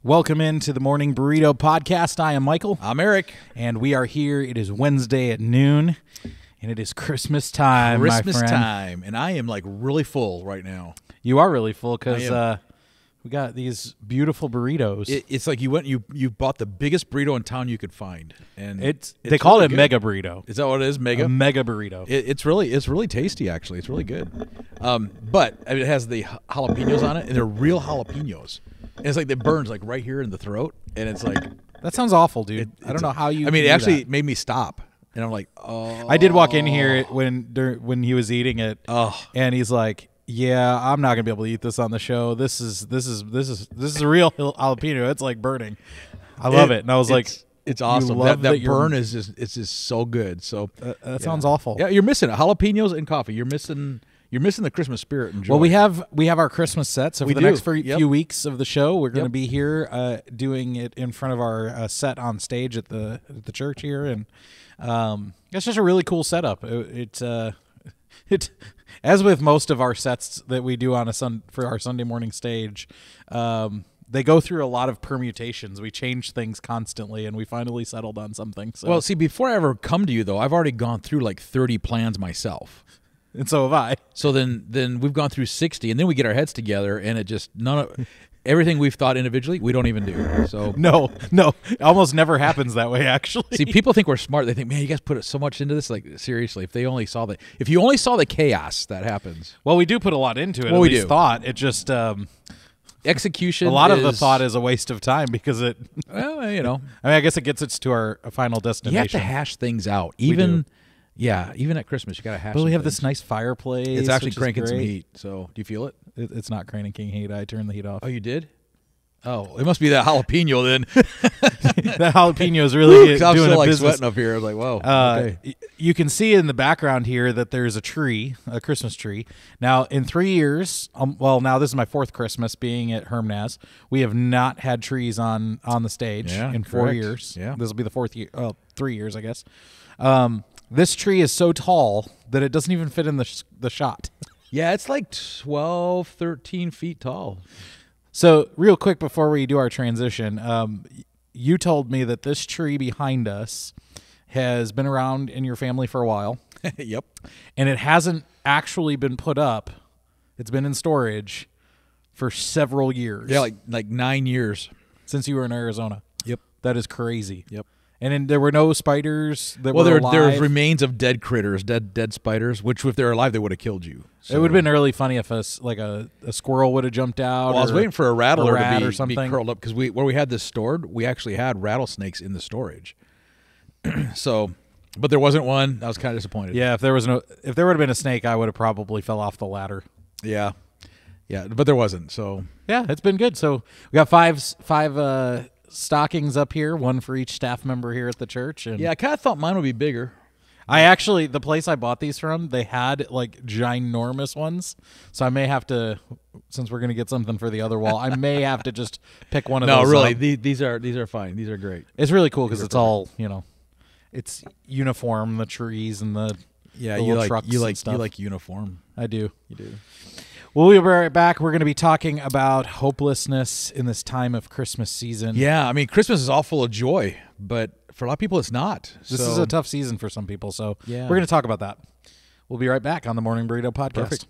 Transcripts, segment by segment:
Welcome into the Morning Burrito Podcast. I am Michael. I'm Eric. And we are here. It is Wednesday at noon, and it is Christmas time, my friend. Christmas time, and I am like really full right now. You are really full because we got these beautiful burritos. It's like you bought the biggest burrito in town you could find, and they call really it good. Mega Burrito. Is that what it is? Mega? A Mega Burrito. It's really tasty actually. It's really good. But it has the jalapenos on it, and they're real jalapenos. And it's like it burns like right here in the throat, and it's like that sounds awful, dude. I don't know how you. I mean, it do actually that. made me stop, and I'm like, oh. I did walk in here when he was eating it, and he's like, "Yeah, I'm not gonna be able to eat this on the show. This is a real jalapeno. It's like burning. I love it." And I was like, "It's awesome. That burn is just so good." So that sounds awful. Yeah, you're missing it. Jalapenos and coffee. You're missing the Christmas spirit and joy. Well, we have our Christmas set. So for the next few weeks of the show, we're going to be here doing it in front of our set on stage at the church here, and it's just a really cool setup. It as with most of our sets that we do on for our Sunday morning stage, they go through a lot of permutations. We change things constantly, and we finally settled on something. So. Well, see, before I ever come to you, though, I've already gone through like 30 plans myself. And so have I. So then we've gone through 60, and then we get our heads together, and it just everything we've thought individually, we don't even do. So no, it almost never happens that way. Actually, see, people think we're smart. They think, man, you guys put so much into this. Like seriously, if you only saw the chaos that happens. Well, we do put a lot into it. Well, we do. Thought it just execution. A lot of the thought is a waste of time because it. Well, you know, I mean, I guess it gets us to our final destination. You have to hash things out, even. Yeah, even at Christmas, you got to hash. But we have things. this nice fireplace. It's actually cranking some heat. So, do you feel it? It's not cranking heat. I turned the heat off. Oh, you did? Oh, it must be that jalapeno then. That jalapeno is really I'm doing still a like business. sweating up here. I was like, whoa. Okay. You can see in the background here that there's a tree, a Christmas tree. Now, in 3 years, now this is my fourth Christmas being at Hermnaz. We have not had trees on the stage in 4 years. Yeah. This will be the fourth year. 3 years, I guess. This tree is so tall that it doesn't even fit in the shot. Yeah, it's like 12, 13 feet tall. So real quick before we do our transition, you told me that this tree behind us has been around in your family for a while. Yep. And it hasn't actually been put up. It's been in storage for several years. Yeah, like 9 years. Since you were in Arizona. Yep. That is crazy. Yep. And there were no spiders that were alive. There was remains of dead critters, dead spiders, which if they're alive, they would have killed you. So. It would have been really funny if a squirrel would have jumped out. Well, I was waiting for a rattler or to be curled up because where we had this stored, we actually had rattlesnakes in the storage. So, but there wasn't one. I was kind of disappointed. Yeah, if there would have been a snake, I would have probably fell off the ladder. Yeah, but there wasn't. So yeah, it's been good. So we got five stockings up here, one for each staff member here at the church. And yeah, I kind of thought mine would be bigger. The place I bought these from, they had like ginormous ones. So I may have to, since we're going to get something for the other wall, I may have to just pick one of those. No, really, up. These are fine. These are great. It's really cool because it's all, it's uniform, the trees and the little trucks and stuff. You like uniform. I do. You do. Well, we'll be right back. We're going to be talking about hopelessness in this time of Christmas season. Yeah, I mean, Christmas is all full of joy, but for a lot of people, it's not. This is a tough season for some people, so yeah. We're going to talk about that. We'll be right back on the Morning Burrito Podcast. Perfect.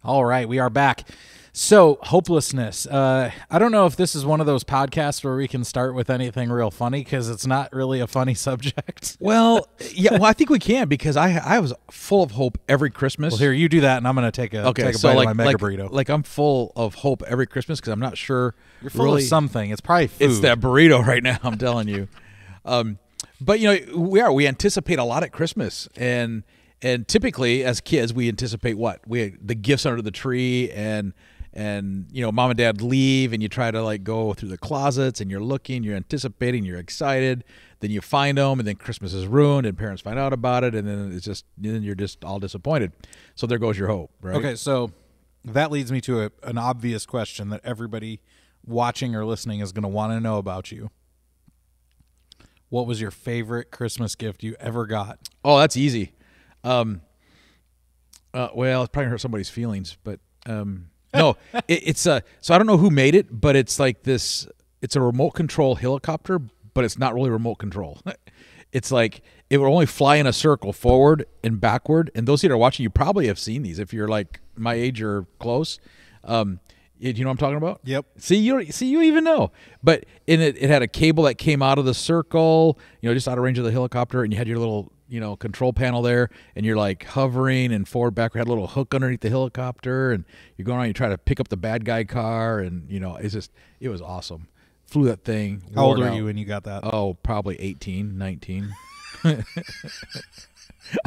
All right, we are back. So, hopelessness. I don't know if this is one of those podcasts where we can start with anything real funny because it's not really a funny subject. Well, yeah, I think we can because I was full of hope every Christmas. Well, here, you do that, and I'm going to take a bite of my Mega Burrito. Like I'm full of hope every Christmas because I'm not sure. You're full of something. It's probably food. It's that burrito right now, I'm telling you. But, we anticipate a lot at Christmas, and typically as kids we anticipate what? The gifts under the tree and mom and dad leave and you try to like go through the closets and you're looking, you're anticipating, you're excited, then you find them and then Christmas is ruined and parents find out about it and then you're just all disappointed. So there goes your hope, right? Okay, so that leads me to an obvious question that everybody watching or listening is going to want to know about you. What was your favorite Christmas gift you ever got? Oh, that's easy. Well, it probably hurt somebody's feelings, but no, it's so I don't know who made it, but it's like this. It's a remote control helicopter, but it's not really remote control. It's like it will only fly in a circle forward and backward. And those of you that are watching, you probably have seen these if you're like my age or close. You know what I'm talking about? Yep. See, you even know. But in it had a cable that came out of the circle, just out of range of the helicopter, and you had your little, control panel there, and you're like hovering and forward, backward. Had a little hook underneath the helicopter, and you're going around. You try to pick up the bad guy car, and it was awesome. Flew that thing. How old were you when you got that? Oh, probably 18, 19.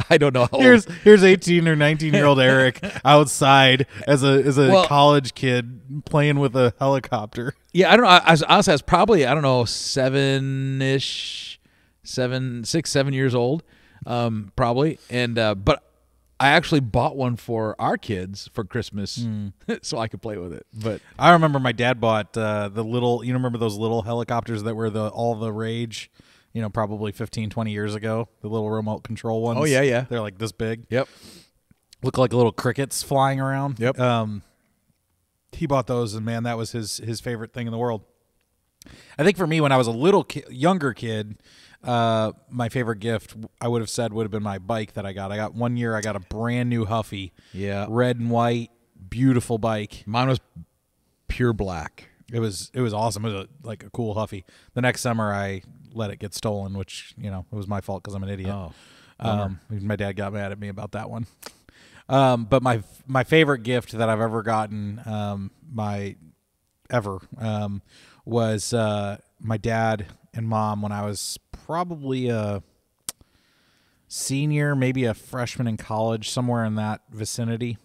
I don't know how old. Here's 18 or 19-year-old Eric outside as a college kid playing with a helicopter. Yeah, I don't know. I was probably, I don't know, 7, 7 years old, probably. And but I actually bought one for our kids for Christmas so I could play with it. But I remember my dad bought the little, remember those little helicopters that were all the rage? Probably 15, 20 years ago, the little remote control ones. Oh, yeah, yeah. They're like this big. Yep. Look like little crickets flying around. Yep. He bought those, and, man, that was his favorite thing in the world. I think for me, when I was a younger kid, my favorite gift, I would have said, would have been my bike that I got. One year, I got a brand-new Huffy. Yeah. Red and white, beautiful bike. Mine was pure black. It was awesome. It was like a cool Huffy. The next summer, I let it get stolen, which it was my fault because I'm an idiot. My dad got mad at me about that one. But my favorite gift that I've ever gotten, was my dad and mom when I was probably a senior, maybe a freshman in college, somewhere in that vicinity.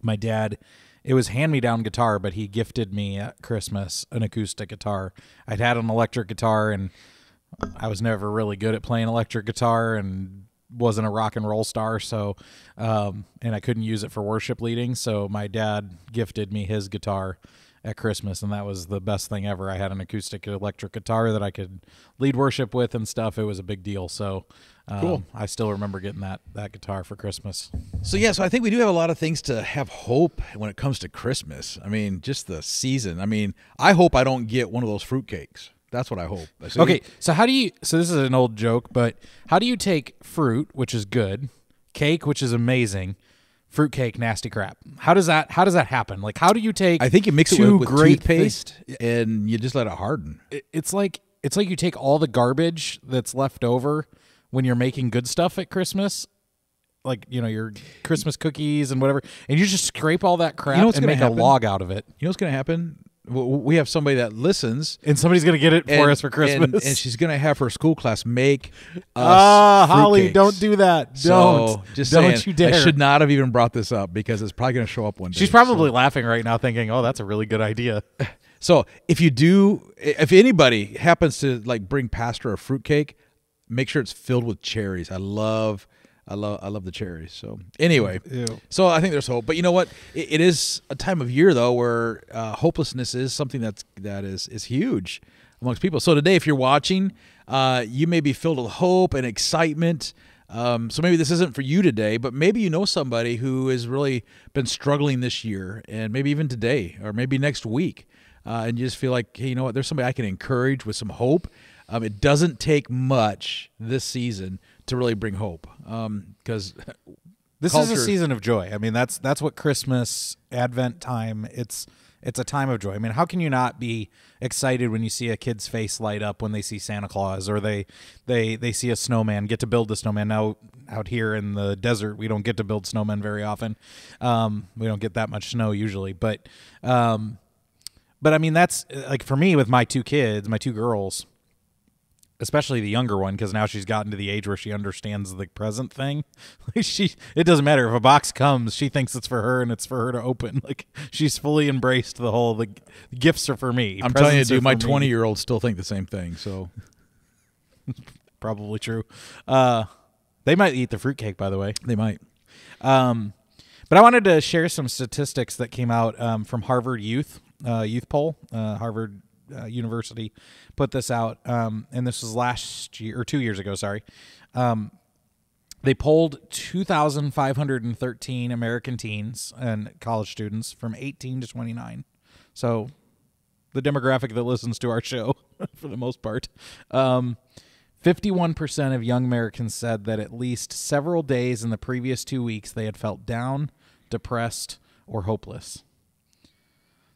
My dad. It was hand-me-down guitar, but he gifted me at Christmas an acoustic guitar. I'd had an electric guitar, and I was never really good at playing electric guitar and wasn't a rock and roll star, so and I couldn't use it for worship leading, so my dad gifted me his guitar at Christmas, and that was the best thing ever. I had an acoustic electric guitar that I could lead worship with and stuff. It was a big deal, so cool. I still remember getting that guitar for Christmas. So I think we do have a lot of things to have hope when it comes to Christmas. I mean, just the season. I mean, I hope I don't get one of those fruitcakes. That's what I hope. Okay, so this is an old joke, but how do you take fruit, which is good, cake, which is amazing, fruitcake, nasty crap? How does that happen? Like, how do you take? I think you mix it with toothpaste and you just let it harden. It's like you take all the garbage that's left over when you're making good stuff at Christmas, like your Christmas cookies and whatever, and you just scrape all that crap and make a log out of it. You know what's going to happen? We have somebody that listens, and somebody's going to get it for us for Christmas, and she's going to have her school class make us Holly, don't do that. Don't you dare. I should not have even brought this up because it's probably going to show up one day. She's probably laughing right now thinking, oh, that's a really good idea. So if anybody happens to bring Pastor a fruitcake, make sure it's filled with cherries. I love the cherries. So anyway, So I think there's hope. But you know what? It is a time of year though where hopelessness is something that is huge amongst people. So today, if you're watching, you may be filled with hope and excitement. So maybe this isn't for you today, but maybe you know somebody who has really been struggling this year, and maybe even today, or maybe next week, and you just feel like, hey, you know what? There's somebody I can encourage with some hope. It doesn't take much this season to really bring hope, because this is a season of joy. I mean, that's what Christmas, Advent time. It's a time of joy. I mean, how can you not be excited when you see a kid's face light up when they see Santa Claus, or they see a snowman, get to build the snowman? Now out here in the desert, we don't get to build snowmen very often. We don't get that much snow usually, but I mean, that's like for me with my two kids, my two girls. Especially the younger one, because now she's gotten to the age where she understands the present thing. It doesn't matter if a box comes; she thinks it's for her and it's for her to open. Like, she's fully embraced the gifts are for me. I'm telling you, dude, my 20-year-olds still think the same thing. So probably true. They might eat the fruitcake, by the way. They might. But I wanted to share some statistics that came out from Harvard Youth. youth poll. Harvard University put this out, and this was last year or 2 years ago. Sorry. They polled 2,513 American teens and college students from 18 to 29. So the demographic that listens to our show for the most part. 51% of young Americans said that at least several days in the previous 2 weeks they had felt down, depressed, or hopeless.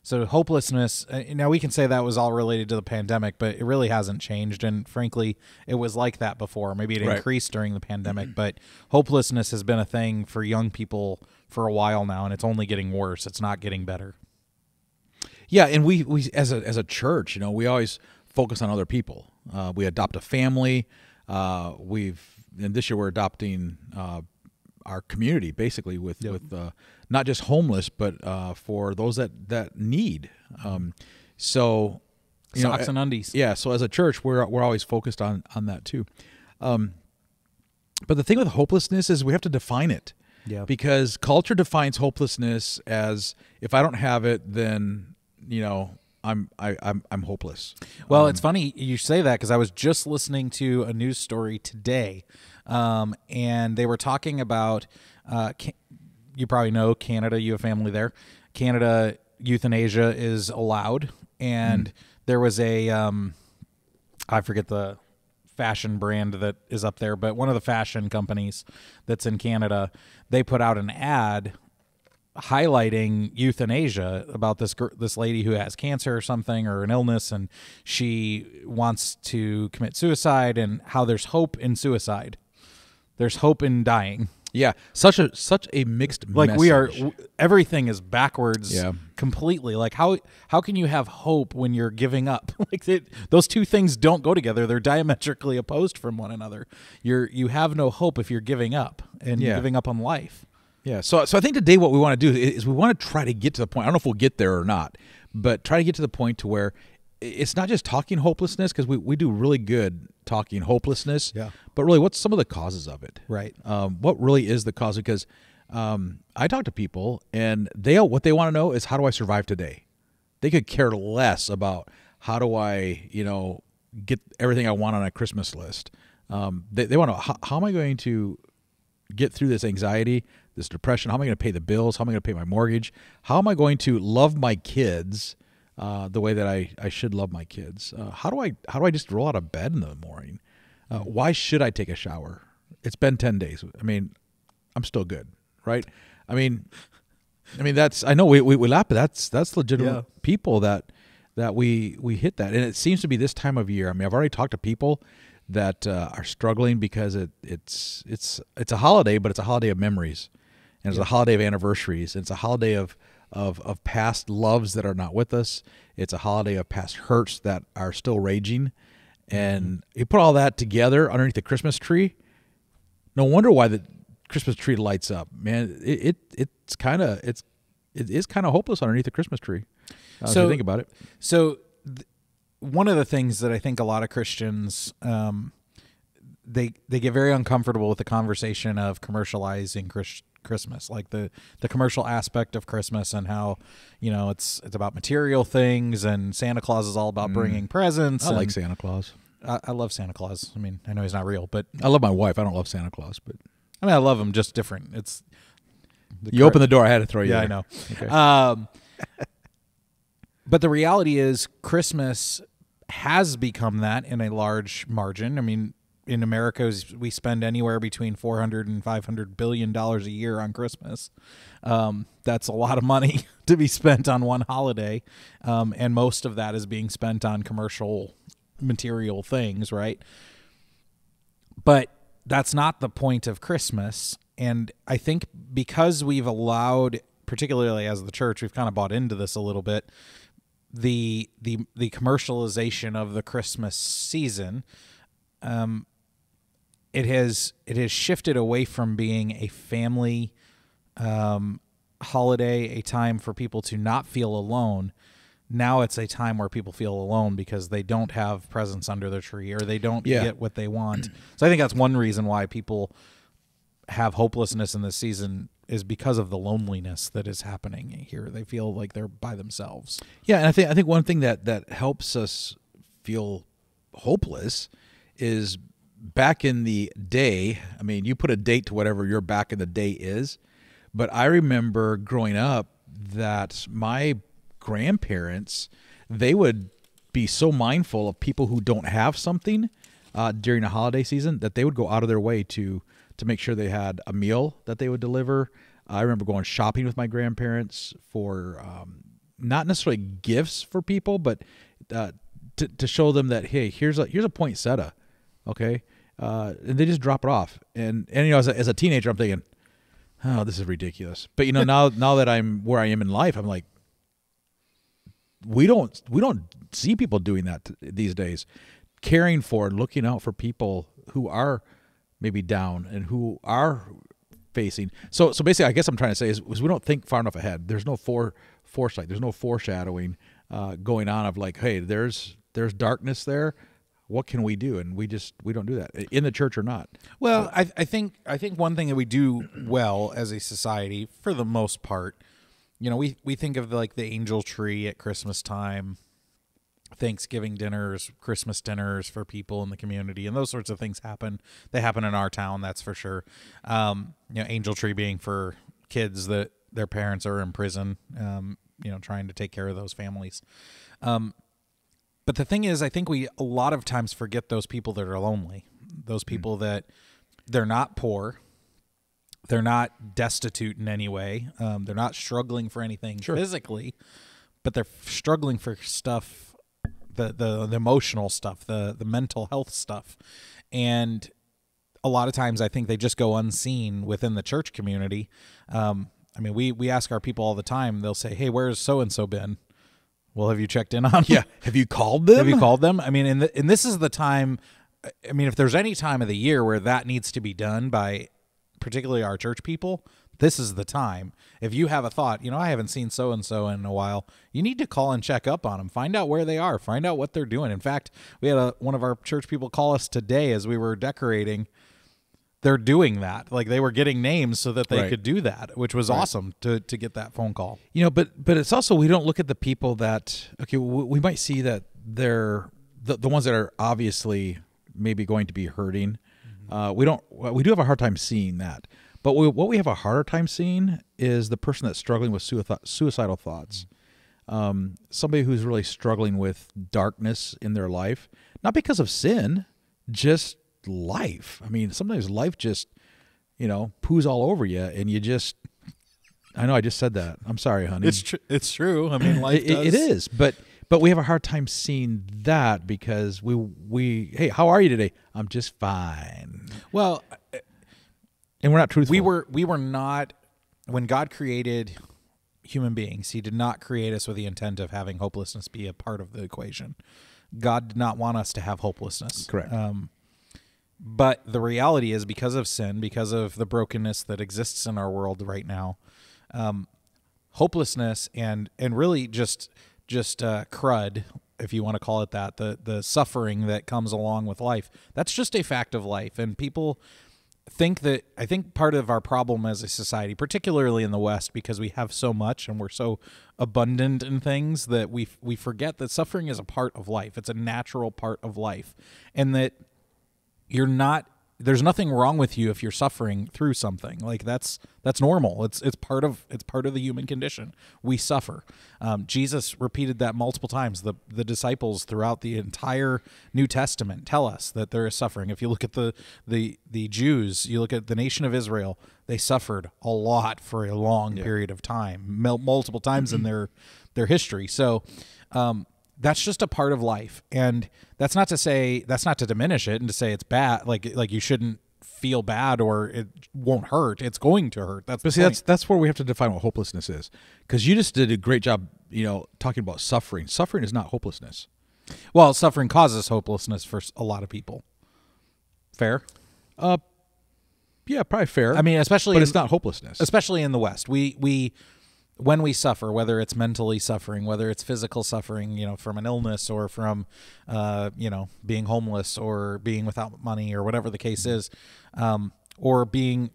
So hopelessness, now we can say that was all related to the pandemic, but it really hasn't changed. And frankly, it was like that before. Maybe it increased during the pandemic, but hopelessness has been a thing for young people for a while now, and it's only getting worse. It's not getting better. Yeah, and we as a church, we always focus on other people. We adopt a family. And this year we're adopting our community, basically, with not just homeless, but for those that need. So socks and undies. Yeah. So as a church, we're always focused on that too. But the thing with hopelessness is we have to define it. Yeah. Because culture defines hopelessness as, if I don't have it, then I'm hopeless. Well, it's funny you say that, because I was just listening to a news story today, and they were talking about, you probably know Canada, you have family there. Canada, euthanasia is allowed, and there was a, I forget the fashion brand that is up there, but one of the fashion companies that's in Canada, they put out an ad highlighting euthanasia about this lady who has cancer or something, or an illness, and she wants to commit suicide, and how there's hope in suicide. There's hope in dying. Yeah, such a mixed message. Everything is backwards completely. Like how can you have hope when you're giving up? Those two things don't go together. They're diametrically opposed from one another. You have no hope if you're giving up and giving up on life. Yeah, so I think today what we want to do is we want to try to get to the point. I don't know if we'll get there or not, but try to get to the point to where it's not just talking hopelessness, because we do really good talking hopelessness, but really what's some of the causes of it? Right. What really is the cause? Because I talk to people, and what they want to know is, how do I survive today? They could care less about how do I get everything I want on a Christmas list. They want to know, how am I going to get through this anxiety, this depression? How am I going to pay the bills? How am I going to pay my mortgage? How am I going to love my kids the way that I should love my kids? How do I just roll out of bed in the morning? Why should I take a shower? It's been 10 days. I mean, I'm still good, right? I mean that's, I know we laugh, but that's legitimate people that we hit that. And it seems to be this time of year. I mean, I've already talked to people that are struggling because it's a holiday, but it's a holiday of memories, and it's a holiday of anniversaries, and it's a holiday of past loves that are not with us. It's a holiday of past hurts that are still raging, and you put all that together underneath the Christmas tree. No wonder why the Christmas tree lights up, man. It is kind of hopeless underneath the Christmas tree. If you think about it. So. One of the things that I think a lot of Christians, they get very uncomfortable with the conversation of commercializing Christmas, like the commercial aspect of Christmas, and how it's about material things, and Santa Claus is all about bringing presents. I like Santa Claus. I love Santa Claus. I mean, I know he's not real, but I love my wife. I don't love Santa Claus, but I love him, just different. It's you open the door, I had to throw you. Yeah, there. I know. Okay. But the reality is, Christmas has become that in a large margin. I mean, in America, we spend anywhere between $400 and $500 billion a year on Christmas. That's a lot of money to be spent on one holiday, and most of that is being spent on commercial material things, right? But that's not the point of Christmas. And I think because we've allowed, particularly as the church, we've kind of bought into this a little bit, the commercialization of the Christmas season, it has shifted away from being a family holiday, a time for people to not feel alone. Now it's a time where people feel alone because they don't have presents under their tree, or they don't get what they want. So I think that's one reason why people have hopelessness in this season is because of the loneliness that is happening here. They feel like they're by themselves. Yeah, and I think one thing that helps us feel hopeless is back in the day. I mean, you put a date to whatever your back in the day is, but I remember growing up that my grandparents, they would be so mindful of people who don't have something during the holiday season that they would go out of their way to make sure they had a meal that they would deliver. I remember going shopping with my grandparents for not necessarily gifts for people, but to show them that, hey, here's a poinsettia, okay, and they just drop it off. And you know, as a teenager, I'm thinking, oh, this is ridiculous. But you know, now that I'm where I am in life, I'm like, we don't see people doing that these days, caring for and looking out for people who are maybe down and who are facing. So basically, I guess I'm trying to say is we don't think far enough ahead. There's no foresight. There's no foreshadowing going on of like, hey, there's darkness there. What can we do? And we don't do that in the church or not. Well, I think one thing that we do well as a society, for the most part, you know, we think of like the angel tree at Christmas time, Thanksgiving dinners, Christmas dinners for people in the community, and those sorts of things happen. They happen in our town, that's for sure. You know, angel tree being for kids that their parents are in prison, you know, trying to take care of those families. But the thing is, I think we a lot of times forget those people that are lonely, those people that they're not poor, they're not destitute in any way, they're not struggling for anything physically, but they're struggling for stuff, the emotional stuff, the mental health stuff. And a lot of times I think they just go unseen within the church community. I mean, we ask our people all the time, they'll say, hey, where's so-and-so been? Well, have you checked in on them? Yeah. Have you called them? Have you called them? I mean, and this is the time, I mean, if there's any time of the year where that needs to be done by particularly our church people, this is the time. If you have a thought, you know, I haven't seen so-and-so in a while, you need to call and check up on them. Find out where they are. Find out what they're doing. In fact, we had one of our church people call us today as we were decorating. They're doing that. Like they were getting names so that they could do that, which was awesome to get that phone call. You know, but it's also, we don't look at the people that, okay, we might see that they're the ones that are obviously maybe going to be hurting. We do have a hard time seeing that. But what we have a harder time seeing is the person that's struggling with suicidal thoughts. Somebody who's really struggling with darkness in their life, not because of sin, just life. I mean, sometimes life just, you know, poos all over you, and you just, I know I just said that. I'm sorry, honey. It's true. I mean, life does. It is, but we have a hard time seeing that because we hey, how are you today? I'm just fine. Well, and we're not truthful. We were not, when God created human beings, he did not create us with the intent of having hopelessness be a part of the equation. God did not want us to have hopelessness. Correct. But the reality is, because of sin, because of the brokenness that exists in our world right now, hopelessness and really just crud, if you want to call it that, the suffering that comes along with life, that's just a fact of life. And people think that, I think part of our problem as a society, particularly in the West, because we have so much and we're so abundant in things, that we forget that suffering is a part of life. It's a natural part of life, and that there's nothing wrong with you if you're suffering through something. Like that's normal. It's part of the human condition. We suffer. Jesus repeated that multiple times. The disciples throughout the entire New Testament tell us that there is suffering. If you look at the Jews, you look at the nation of Israel, they suffered a lot for a long period of time, multiple times in their history. So, that's just a part of life, and that's not to diminish it and to say it's bad. Like you shouldn't feel bad or it won't hurt. It's going to hurt. That's where we have to define what hopelessness is, because you just did a great job, you know, talking about suffering. Suffering is not hopelessness. Well, suffering causes hopelessness for a lot of people. Fair? Yeah, probably fair. I mean, but it's not hopelessness. Especially in the West, when we suffer, whether it's mentally suffering, whether it's physical suffering, you know, from an illness or from, you know, being homeless or being without money or whatever the case is, or being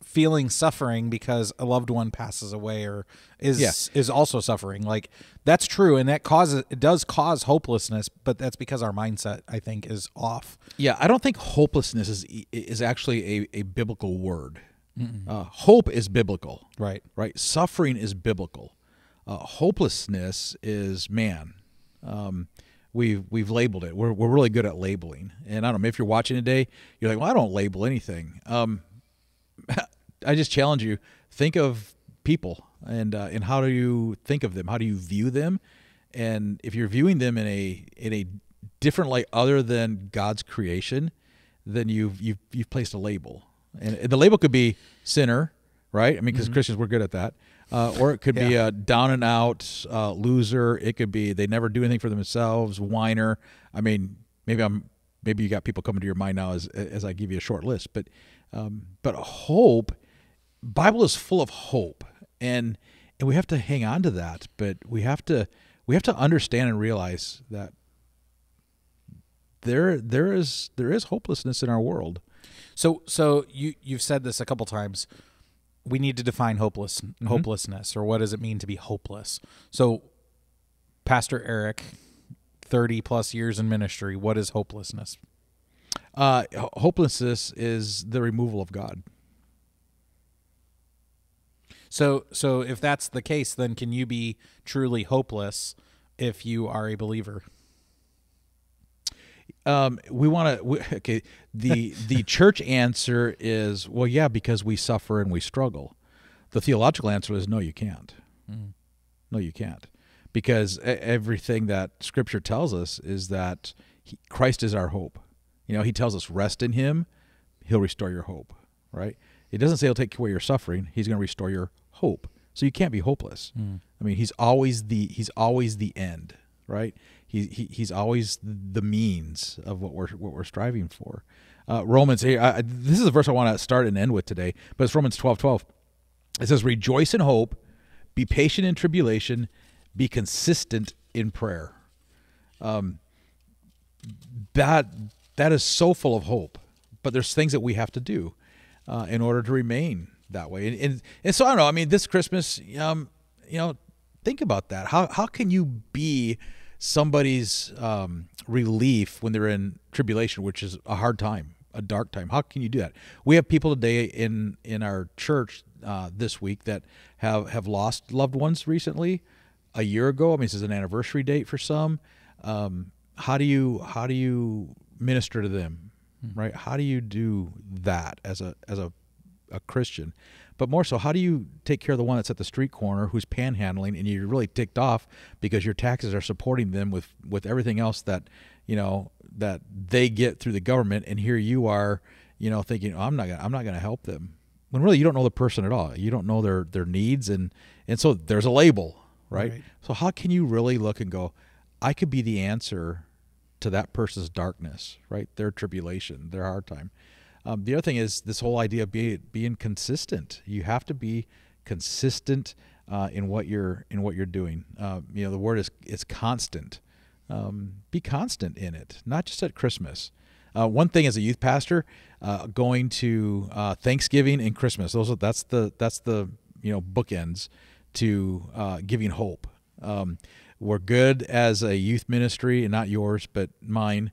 feeling suffering because a loved one passes away or is also suffering. Like, that's true, and it does cause hopelessness, but that's because our mindset, I think, is off. Yeah, I don't think hopelessness is actually a biblical word. Hope is biblical. Right. Suffering is biblical. Hopelessness is man. We've labeled it. We're really good at labeling. And I don't know, if you're watching today, you're like, well, I don't label anything. I just challenge you, think of people and how do you think of them? How do you view them? And if you're viewing them in a different light other than God's creation, then you've placed a label. And the label could be sinner, right? I mean, because Christians, we're good at that. Or it could be a down and out loser. It could be they never do anything for themselves, whiner. I mean, maybe you got people coming to your mind now as I give you a short list. But hope, Bible is full of hope, and we have to hang on to that. But we have to understand and realize that there is hopelessness in our world. So you've said this a couple times. We need to define hopelessness, or what does it mean to be hopeless? So, Pastor Eric, 30 plus years in ministry, what is hopelessness? Hopelessness is the removal of God. So if that's the case, then can you be truly hopeless if you are a believer? The church answer is, well, yeah, because we suffer and we struggle. The theological answer is, no, you can't. No, you can't. Because everything that Scripture tells us is that Christ is our hope. He tells us, rest in Him, He'll restore your hope, right? It doesn't say He'll take away your suffering. He's going to restore your hope. So you can't be hopeless. I mean, He's always the end, right? He's always the means of what we're striving for. Romans, this is the verse I want to start and end with today, but it's Romans 12:12. It says, rejoice in hope, be patient in tribulation, be consistent in prayer. That is so full of hope, but there's things that we have to do in order to remain that way. And so I don't know. I mean, this Christmas, think about that. How can you be somebody's relief when they're in tribulation, which is a hard time, a dark time? How can you do that? We have people today in our church this week that have lost loved ones recently. A year ago, I mean, this is an anniversary date for some. How do you minister to them, right? How do you do that as a Christian? But more so, how do you take care of the one that's at the street corner who's panhandling and you're really ticked off because your taxes are supporting them with everything else that that they get through the government, and here you are, thinking, oh, I'm not gonna help them, when really you don't know the person at all. You don't know their needs, and so there's a label, right? So how can you really look and go, I could be the answer to that person's darkness, right? Their tribulation, their hard time. The other thing is this whole idea of being consistent. You have to be consistent in what you're doing. The word is constant. Be constant in it, not just at Christmas. One thing as a youth pastor, going to Thanksgiving and Christmas, that's the bookends to giving hope. We're good as a youth ministry, and not yours, but mine.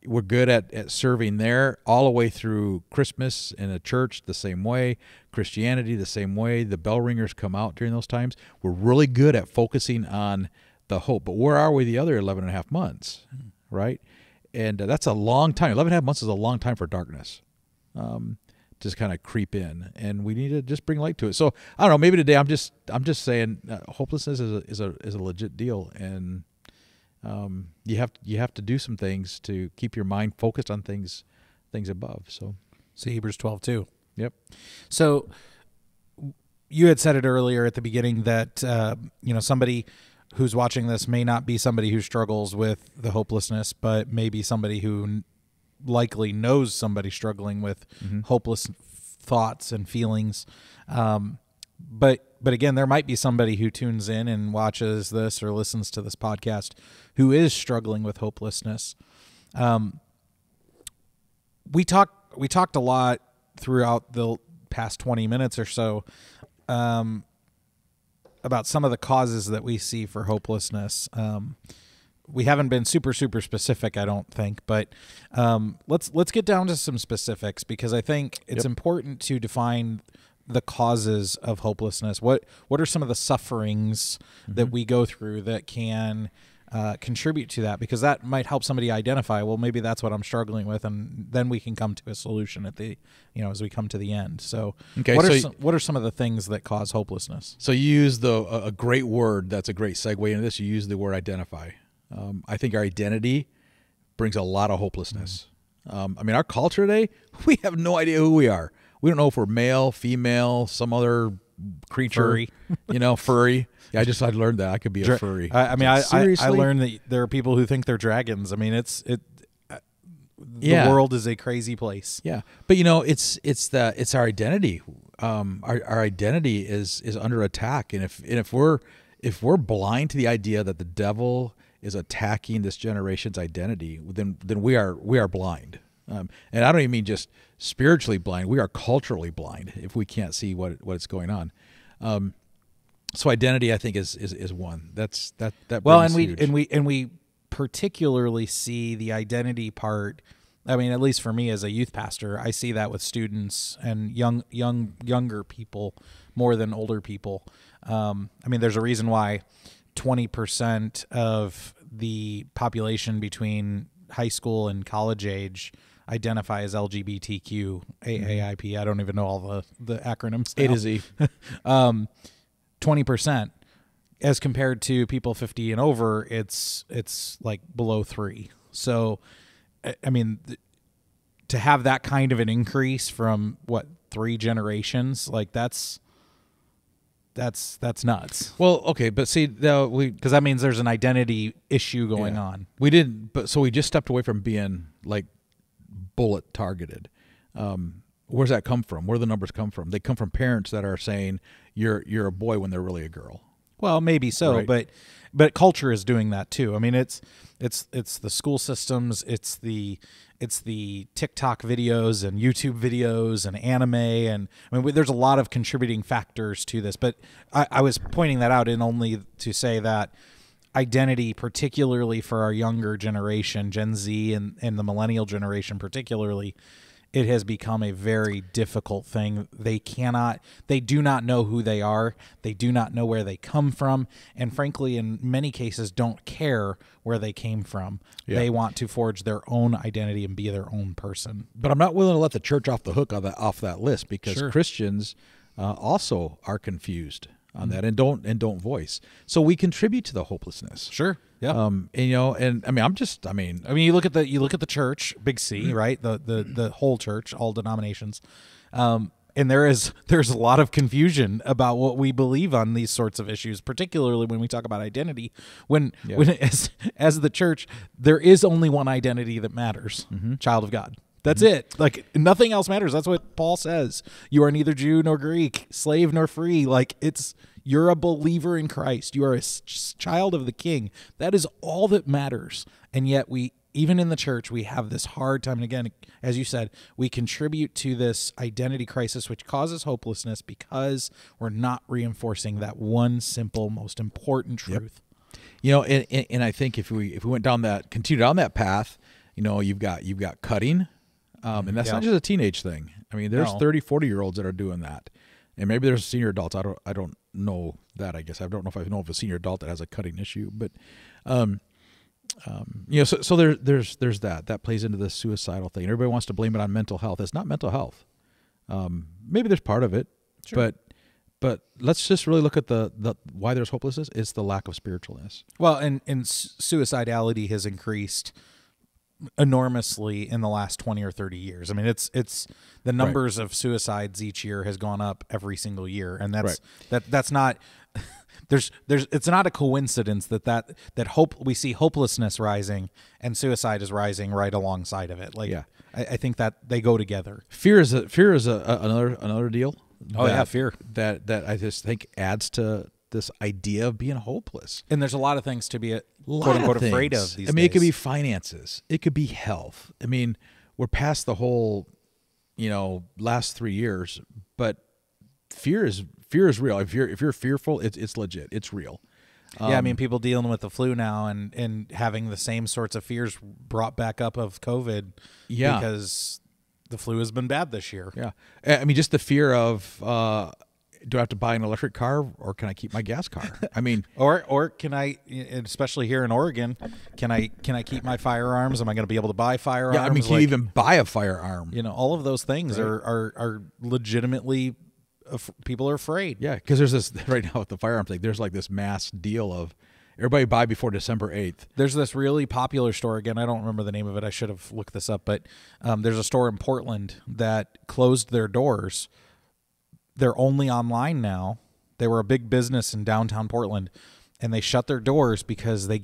We're good at serving there all the way through Christmas in a church the same way, Christianity the same way. The bell ringers come out during those times. We're really good at focusing on the hope. But where are we the other 11 and a half months, right? And that's a long time. 11 and a half months is a long time for darkness. Just kind of creep in, and we need to just bring light to it. So I don't know. Maybe today I'm just saying hopelessness is a legit deal, and you have to do some things to keep your mind focused on things above. So Hebrews 12:2. Yep. So you had said it earlier at the beginning that somebody who's watching this may not be somebody who struggles with the hopelessness, but maybe somebody who likely knows somebody struggling with hopeless thoughts and feelings. But again, there might be somebody who tunes in and watches this or listens to this podcast who is struggling with hopelessness. We talked a lot throughout the past 20 minutes or so about some of the causes that we see for hopelessness. We haven't been super specific, I don't think, but let's get down to some specifics, because I think it's important to define the causes of hopelessness. What are some of the sufferings that we go through that can contribute to that? Because that might help somebody identify, well, maybe that's what I'm struggling with, and then we can come to a solution at the, as we come to the end. So, what are some of the things that cause hopelessness? So you use a great word. That's a great segue into this. You use the word identify. I think our identity brings a lot of hopelessness. Our culture today, we have no idea who we are. We don't know if we're male, female, some other creature, furry. Furry. Yeah, I learned that I could be a furry. I learned that there are people who think they're dragons. The world is a crazy place. Yeah, but it's our identity. Our identity is under attack, and if we're blind to the idea that the devil is attacking this generation's identity, then we are blind. And I don't even mean just spiritually blind. We are culturally blind if we can't see what's going on. So identity, I think, is one. That well, huge. and we particularly see the identity part. At least for me as a youth pastor, I see that with students and younger people more than older people. There's a reason why 20% of the population between high school and college age identify as LGBTQ, AAIP. I don't even know all the acronyms now. A to Z. 20%, as compared to people 50 and over, it's like below 3. So, to have that kind of an increase from 3 generations, like that's nuts. Well, okay, but see, because that means there's an identity issue going on. We just stepped away from being like bullet targeted. Where's that come from? Where do the numbers come from? They come from parents that are saying you're a boy when they're really a girl. Well, maybe so, right. but culture is doing that too. It's the school systems, it's the TikTok videos and YouTube videos and anime, and there's a lot of contributing factors to this. But I was pointing that out in only to say that identity, particularly for our younger generation, Gen Z and the millennial generation particularly, it has become a very difficult thing. They do not know who they are. They do not know where they come from. And frankly, in many cases, don't care where they came from. Yeah. They want to forge their own identity and be their own person. But I'm not willing to let the church off the hook off that list, because sure. Christians also are confused on that and don't voice. So we contribute to the hopelessness. Sure. Yeah. You look at the church, big C, right? The whole church, all denominations. And there's a lot of confusion about what we believe on these sorts of issues, particularly when we talk about identity. When as the church, there is only one identity that matters: child of God. That's it. Like, nothing else matters. That's what Paul says. You are neither Jew nor Greek, slave nor free. Like, you're a believer in Christ. You are a child of the King. That is all that matters. And yet even in the church, we have this hard time. And again, as you said, we contribute to this identity crisis, which causes hopelessness because we're not reinforcing that one simple, most important truth. Yep. And I think if we went continued down that path, you've got cutting. And that's not just a teenage thing. There's 30, 40-year-olds that are doing that. And maybe there's senior adults. I don't know that, I guess. I don't know if I know of a senior adult that has a cutting issue. But, so there's that. That plays into the suicidal thing. Everybody wants to blame it on mental health. It's not mental health. Maybe there's part of it. Sure. But let's just really look at the why there's hopelessness. It's the lack of spiritualness. Well, and suicidality has increased enormously in the last 20 or 30 years. It's the numbers of suicides each year has gone up every single year, and that's not it's not a coincidence that we see hopelessness rising and suicide is rising right alongside of it. I think that they go together. Fear is another deal. Fear that I just think adds to this idea of being hopeless. And there's a lot of things to be quote unquote afraid of these days. It could be finances. It could be health. We're past the whole, last 3 years, but fear is real. If you're fearful, it's legit. It's real. Yeah, I mean, people dealing with the flu now and having the same sorts of fears brought back up of COVID. Yeah, because the flu has been bad this year. Yeah, I mean, just the fear of do I have to buy an electric car or can I keep my gas car? I mean, or can I, especially here in Oregon, can I keep my firearms? Am I going to be able to buy firearms? Yeah, I mean, can you even buy a firearm? All of those things are legitimately. People are afraid. Yeah, because there's this right now with the firearm thing. There's like this mass deal of everybody buy before December 8th. There's this really popular store, again, I don't remember the name of it. I should have looked this up, but there's a store in Portland that closed their doors. They're only online now. They were a big business in downtown Portland, and they shut their doors because they've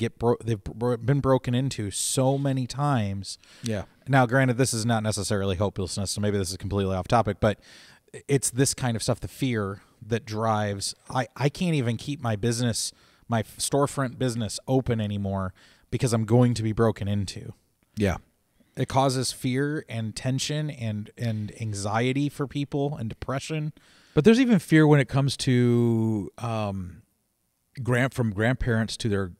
been broken into so many times. Yeah. Now, granted, this is not necessarily hopelessness, so maybe this is completely off topic, but it's this kind of stuff, the fear that drives. I can't even keep my business, my storefront business, open anymore because I'm going to be broken into. Yeah. It causes fear and tension and anxiety for people and depression. But there's even fear when it comes to from grandparents to their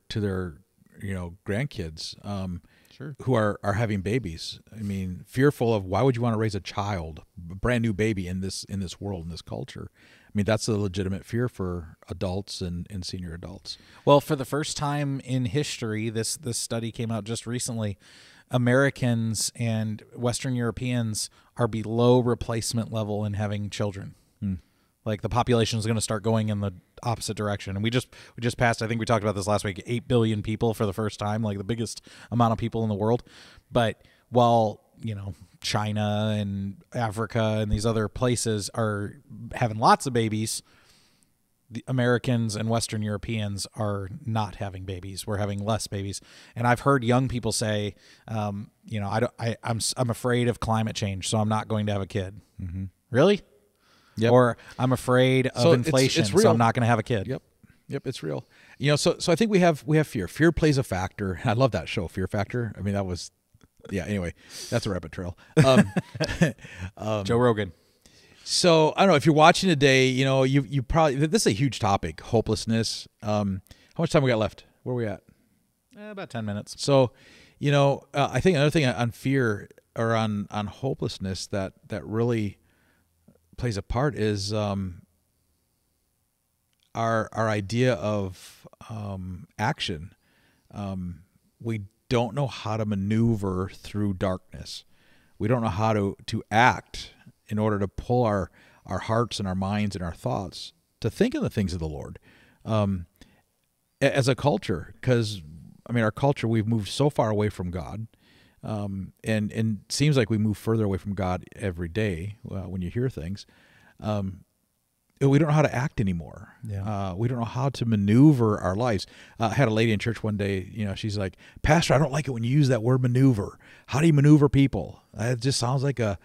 grandkids. Sure. Who are having babies. I mean, fearful of why would you want to raise a child, a brand new baby in this world, in this culture. I mean, that's a legitimate fear for adults and senior adults. Well, for the first time in history, this study came out just recently, Americans and Western Europeans are below replacement level in having children. Like the population is going to start going in the opposite direction. And we just passed, I think we talked about this last week, 8 billion people for the first time, like the biggest amount of people in the world. But while, China and Africa and these other places are having lots of babies, the Americans and Western Europeans are not having babies. We're having less babies. And I've heard young people say, I'm afraid of climate change, so I'm not going to have a kid. Mm-hmm. Really? Yep. Or I'm afraid of inflation, so I'm not going to have a kid. Yep, it's real. So I think we have fear. Fear plays a factor. I love that show, Fear Factor. I mean, that was, anyway, that's a rabbit trail. Joe Rogan. So I don't know if you're watching today, you probably, this is a huge topic, hopelessness. How much time we got left? Where are we at? About 10 minutes. So, I think another thing on fear or on hopelessness that really plays a part is our idea of action. We don't know how to maneuver through darkness. We don't know how to act in order to pull our hearts and our minds and our thoughts to think of the things of the Lord as a culture. Because, our culture, we've moved so far away from God. And it seems like we move further away from God every day when you hear things. We don't know how to act anymore. Yeah. We don't know how to maneuver our lives. I had a lady in church one day, she's like, Pastor, I don't like it when you use that word maneuver. How do you maneuver people? It just sounds like a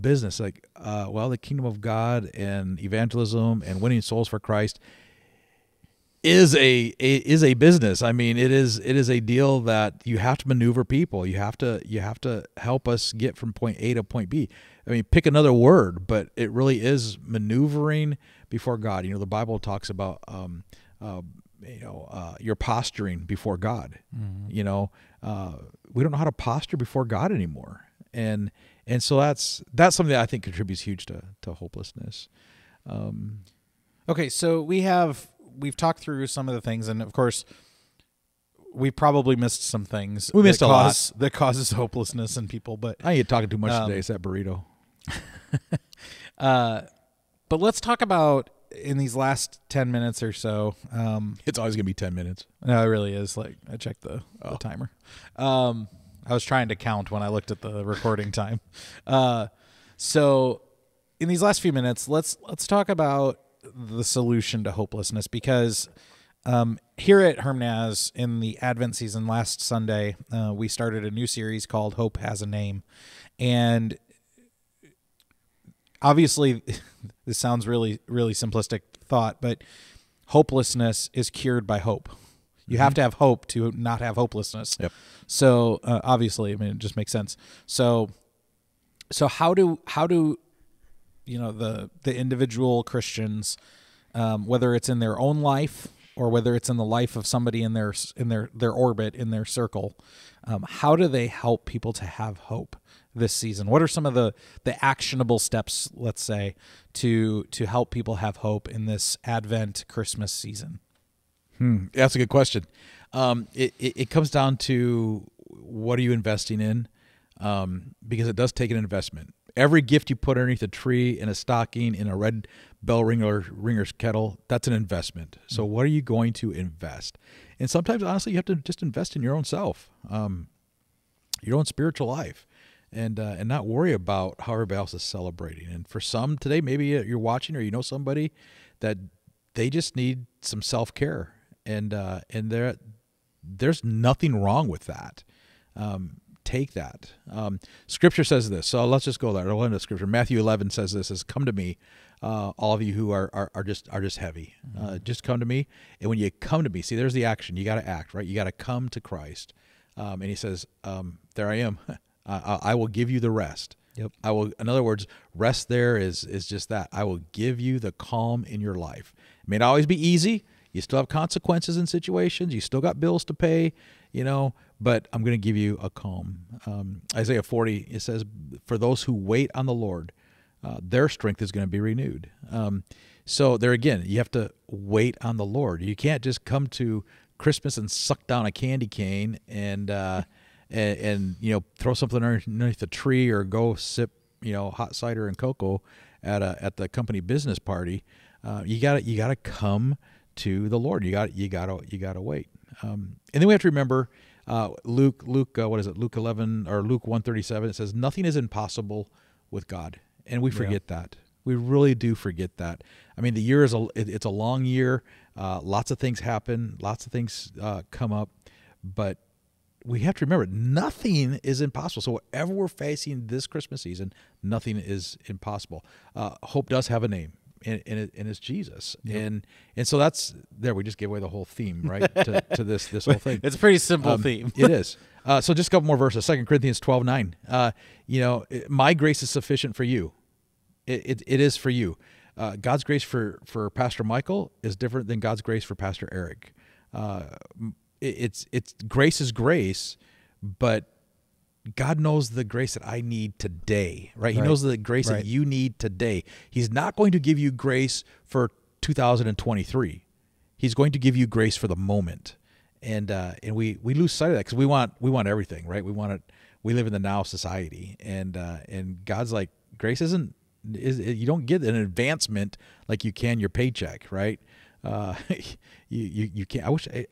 business. Like, the kingdom of God and evangelism and winning souls for Christ is a business. I mean, it is a deal that you have to maneuver people. You have to help us get from point A to point B. I mean, pick another word, but it really is maneuvering before God. The Bible talks about your posturing before God. Mm-hmm. We don't know how to posture before God anymore, and so that's something that I think contributes huge to hopelessness. Okay, so we've talked through some of the things, and of course, we probably missed some things. We missed a lot that causes hopelessness in people. But I ain't talking too much today. It's that burrito. But let's talk about in these last 10 minutes or so. It's always gonna be 10 minutes. No, it really is. Like I checked the timer. I was trying to count when I looked at the recording time. So in these last few minutes, let's talk about the solution to hopelessness, because here at Hermnaz in the Advent season last Sunday, we started a new series called Hope Has a Name. And obviously this sounds really, really simplistic thought, but hopelessness is cured by hope. You have to have hope to not have hopelessness. Yep. So obviously, it just makes sense. So So how do the individual Christians, whether it's in their own life or whether it's in the life of somebody in their orbit, in their circle, how do they help people to have hope this season? What are some of the actionable steps, let's say, to help people have hope in this Advent Christmas season? That's a good question. It comes down to, what are you investing in? Because it does take an investment. Every gift you put underneath a tree, in a stocking, in a red bell ringer's kettle, that's an investment. So what are you going to invest? And sometimes, honestly, you have to just invest in your own self, your own spiritual life, and not worry about how everybody else is celebrating. And for some today, maybe you're watching or you know somebody that they just need some self-care, and there's nothing wrong with that. Take that. Scripture says this, so let's just go there. I'll end the scripture. Matthew 11 says this: "Says, come to me, all of you who are just heavy. Just come to me. And when you come to me, see, there's the action. You got to act, right? You got to come to Christ." And he says, "There I am. I will give you the rest." Yep. I will. In other words, rest there is just that. I will give you the calm in your life. It may not always be easy. You still have consequences in situations. You still got bills to pay, but I'm going to give you a calm. Isaiah 40, it says, "For those who wait on the Lord, their strength is going to be renewed." So there again, you have to wait on the Lord. You can't just come to Christmas and suck down a candy cane and throw something underneath the tree, or go sip hot cider and cocoa at the company business party. You gotta come to the Lord. You gotta wait. And then we have to remember Luke what is it? Luke 11 or Luke 1:37. It says, "Nothing is impossible with God," and we forget that. We really do forget that. I mean, the year it's a long year. Lots of things happen. Lots of things come up, but we have to remember, nothing is impossible. So whatever we're facing this Christmas season, nothing is impossible. Hope does have a name, and it's Jesus. Yep. And so that's there. We just gave away the whole theme, right? to this whole thing. It's a pretty simple theme. It is. So just a couple more verses. 2 Corinthians 12:9. My grace is sufficient for you. It is for you. God's grace for Pastor Michael is different than God's grace for Pastor Eric. It's grace is grace, but God knows the grace that I need today, right? He knows the grace that you need today. He's not going to give you grace for 2023. He's going to give you grace for the moment. And we lose sight of that because we want everything, right? We live in the now society, and God's like, grace you don't get an advancement like you can your paycheck, right? You can't.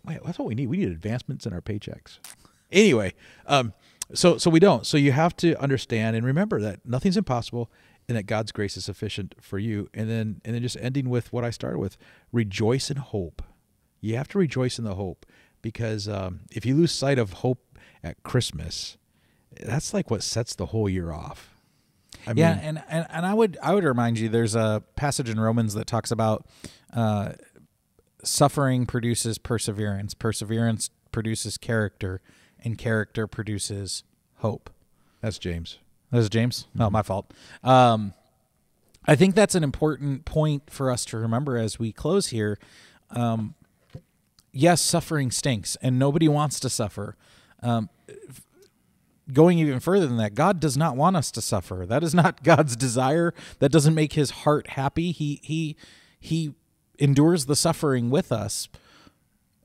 That's what we need. We need advancements in our paychecks. Anyway, so we don't. So you have to understand and remember that nothing's impossible, and that God's grace is sufficient for you. And then just ending with what I started with: rejoice in hope. You have to rejoice in the hope, because if you lose sight of hope at Christmas, that's like what sets the whole year off. And I would remind you, there's a passage in Romans that talks about suffering produces perseverance, perseverance produces character, and character produces hope. That's James. That's James? Mm-hmm. Oh, my fault. I think that's an important point for us to remember as we close here. Yes, suffering stinks, and nobody wants to suffer. Going even further than that, God does not want us to suffer. That is not God's desire. That doesn't make his heart happy. He endures the suffering with us.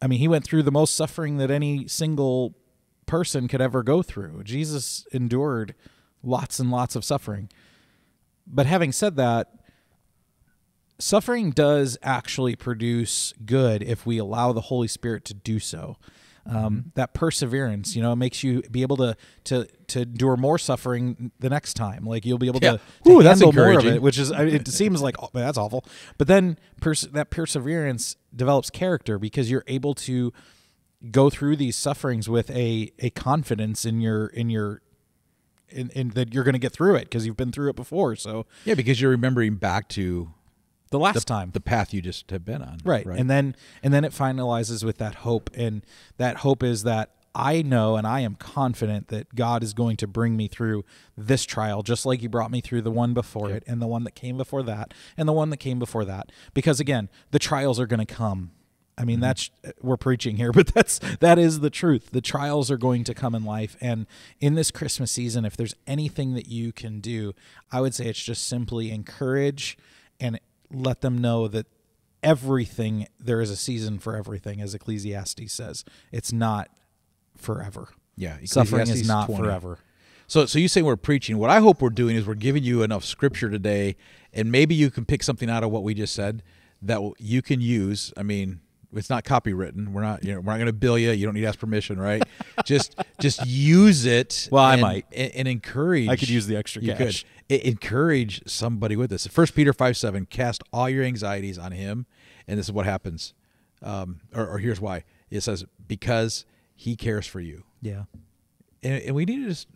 I mean, he went through the most suffering that any single person could ever go through. Jesus endured lots and lots of suffering. But having said that, suffering does actually produce good if we allow the Holy Spirit to do so. That perseverance, makes you be able to endure more suffering the next time. Like you'll be able to handle more of it, which is, it seems like, oh, that's awful. But then that perseverance develops character, because you're able to go through these sufferings with a confidence in that you're going to get through it because you've been through it before. So yeah, because you're remembering back to the last time, the path you just have been on. Right. And then it finalizes with that hope. And that hope is that I know and I am confident that God is going to bring me through this trial, just like he brought me through the one before it, and the one that came before that, and the one that came before that. Because again, the trials are going to come. I mean, we're preaching here, but that is the truth. The trials are going to come in life. And in this Christmas season, if there's anything that you can do, I would say it's just simply encourage and let them know that everything, there is a season for everything, as Ecclesiastes says. It's not forever. Yeah, suffering is not 20. Forever. So you say we're preaching. What I hope we're doing is we're giving you enough scripture today, and maybe you can pick something out of what we just said that you can use. I mean, it's not copywritten. We're not going to bill you. You don't need to ask permission, right? just use it. Well, I might and encourage. I could use the extra cash. Encourage somebody with this. 1 Peter 5:7, cast all your anxieties on him, and this is what happens. Or here's why. It says, because he cares for you. Yeah. And we need to just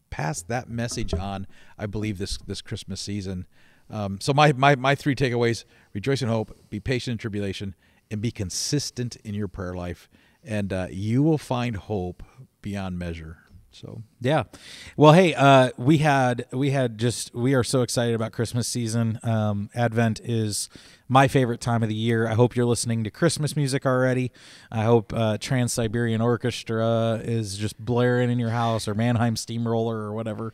pass that message on, I believe, this Christmas season. So my 3 takeaways: rejoice in hope, be patient in tribulation, and be consistent in your prayer life, and you will find hope beyond measure. So yeah, well, hey, we are so excited about Christmas season. Advent is my favorite time of the year. I hope you're listening to Christmas music already. I hope Trans-Siberian Orchestra is just blaring in your house, or Mannheim Steamroller, or whatever.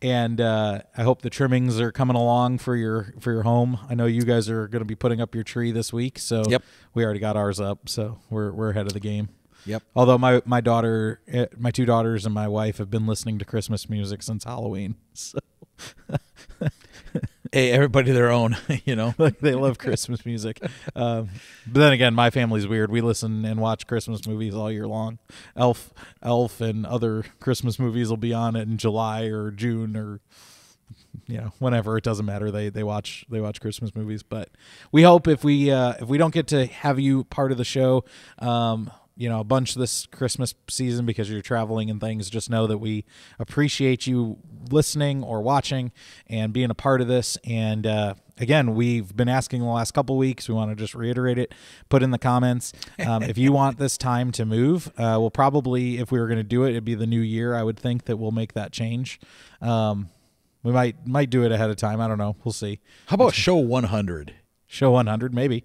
And I hope the trimmings are coming along for your home. I know you guys are going to be putting up your tree this week, so we already got ours up, so we're ahead of the game. Yep. Although my 2 daughters and my wife have been listening to Christmas music since Halloween. So hey, everybody their own, like they love Christmas music. But then again, my family's weird. We listen and watch Christmas movies all year long. Elf and other Christmas movies will be on it in July or June or whenever. It doesn't matter. They watch Christmas movies. But we hope if we don't get to have you part of the show, a bunch this Christmas season because you're traveling and things, just know that we appreciate you listening or watching and being a part of this. And again, we've been asking the last couple weeks. We want to just reiterate it. Put in the comments if you want this time to move. We'll probably, if we were going to do it, it'd be the new year. I would think that we'll make that change. We might do it ahead of time. I don't know. We'll see. How about show 100? Show 100, maybe.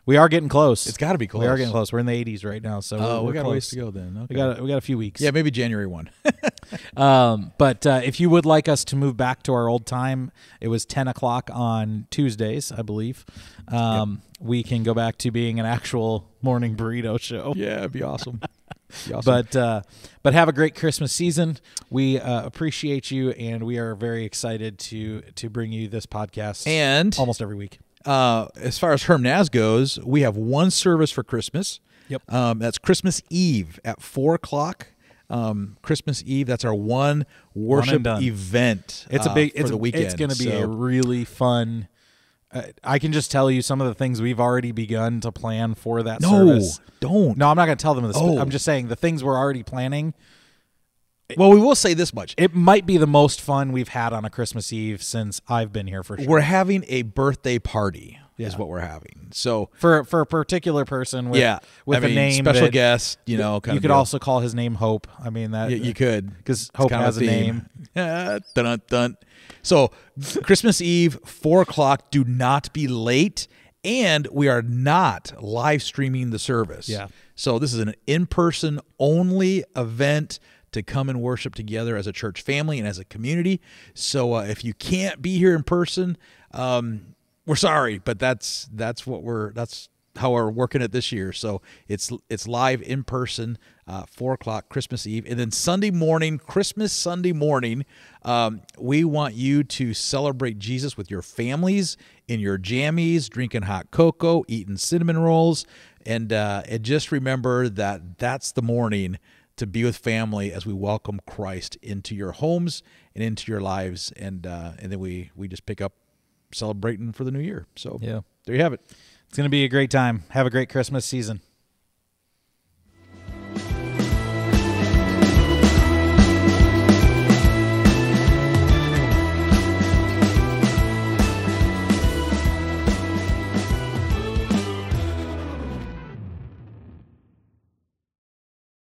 We are getting close. It's got to be close. We are getting close. We're in the 80s right now, so we got a ways to go then. Okay. We got a few weeks. Yeah, maybe January 1. But if you would like us to move back to our old time, it was 10 o'clock on Tuesdays, I believe. We can go back to being an actual morning burrito show. Yeah, it'd be awesome. Awesome. But have a great Christmas season. We appreciate you, and we are very excited to bring you this podcast and almost every week. As far as Herm Naz goes, we have one service for Christmas. Yep. That's Christmas Eve at 4:00. Christmas Eve. That's our one worship event. It's for the weekend. It's going to be a really fun. I can just tell you some of the things we've already begun to plan for that service. Don't. No, I'm not going to tell them this. I'm just saying the things we're already planning. Well, we will say this much. It might be the most fun we've had on a Christmas Eve since I've been here, for sure. We're having a birthday party is what we're having. So for a particular person with a name, special guest, you could also call his name Hope. I mean, that you could, because Hope has a name. Dun, dun, dun. So Christmas Eve, 4:00. Do not be late. And we are not live streaming the service. Yeah. So this is an in-person only event to come and worship together as a church family and as a community. So if you can't be here in person, we're sorry, but that's how we're working it this year. So it's live in person, 4:00 Christmas Eve, and then Sunday morning, Christmas Sunday morning, we want you to celebrate Jesus with your families in your jammies, drinking hot cocoa, eating cinnamon rolls, and just remember that that's the morning to be with family as we welcome Christ into your homes and into your lives, and then we just pick up celebrating for the new year. So there you have it. It's going to be a great time. Have a great Christmas season.